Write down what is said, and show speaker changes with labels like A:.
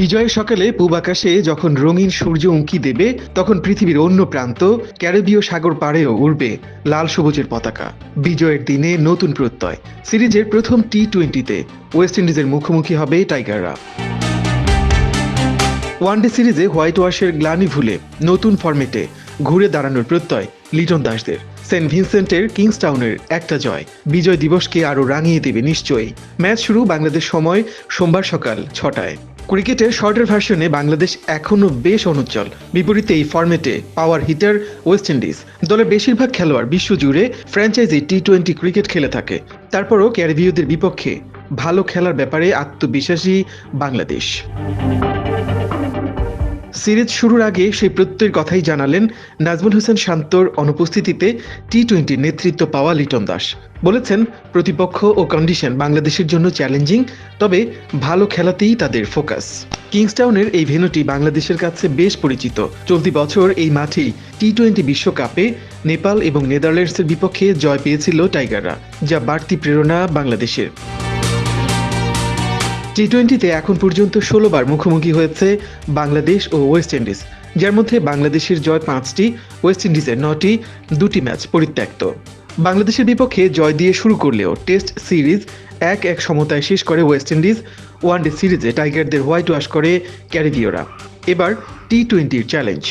A: বিজয়ের সকালে পূব আকাশে যখন রঙিন সূর্য উঁকি দেবে তখন পৃথিবীর অন্য প্রান্ত ক্যারিবীয় সাগর পাড়েও উড়বে লাল সবুজের পতাকা। বিজয়ের দিনে নতুন প্রত্যয়। সিরিজের প্রথম টি-20-তে ওয়েস্ট ইন্ডিজের মুখোমুখি হবে টাইগাররা। ওয়ানডে সিরিজে হোয়াইট ওয়াশের গ্লানি ভুলে নতুন ফরম্যাটে ঘুরে দাঁড়ানোর প্রত্যয় লিটন দাসদের। সেন্ট ভিনসেন্টের কিংসটাউনের একটা জয় বিজয় দিবসকে আরও রাঙিয়ে দেবে নিশ্চয়ই। ম্যাচ শুরু বাংলাদেশ সময় সোমবার সকাল 6টায়। ক্রিকেটের শর্টার ভার্সনে বাংলাদেশ এখনও বেশ অনুজ্জ্বল। বিপরীতে এই ফরম্যাটে পাওয়ার হিটার ওয়েস্ট ইন্ডিজ। দলের বেশিরভাগ খেলোয়াড় বিশ্বজুড়ে ফ্র্যাঞ্চাইজি টি-20 ক্রিকেট খেলে থাকে। তারপরও ক্যারিবীয়দের বিপক্ষে ভালো খেলার ব্যাপারে আত্মবিশ্বাসী বাংলাদেশ। সিরিজ শুরুর আগে সেই প্রত্যয়ের কথাই জানালেন নাজমুল হোসেন শান্তর অনুপস্থিতিতে টি-20 নেতৃত্ব পাওয়া লিটন দাস। বলেছেন, প্রতিপক্ষ ও কন্ডিশন বাংলাদেশের জন্য চ্যালেঞ্জিং, তবে ভালো খেলাতেই তাদের ফোকাস। কিংসটাউনের এই ভেন্যুটি বাংলাদেশের কাছে বেশ পরিচিত। চলতি বছর এই মাঠেই টি-20 বিশ্বকাপে নেপাল এবং নেদারল্যান্ডসের বিপক্ষে জয় পেয়েছিল টাইগাররা, যা বাড়তি প্রেরণা বাংলাদেশের। টি-20-তে এখন পর্যন্ত 16 বার মুখোমুখি হয়েছে বাংলাদেশ ও ওয়েস্ট ইন্ডিজ, যার মধ্যে বাংলাদেশের জয় 5টি, ওয়েস্ট ইন্ডিজের 9টি, 2টি ম্যাচ পরিত্যক্ত। বাংলাদেশের বিপক্ষে জয় দিয়ে শুরু করলেও টেস্ট সিরিজ 1-1 সমতায় শেষ করে ওয়েস্ট ইন্ডিজ। ওয়ানডে সিরিজে টাইগারদের হোয়াইট ওয়াশ করে ক্যারিবীয়রা। এবার টি-20-র চ্যালেঞ্জ।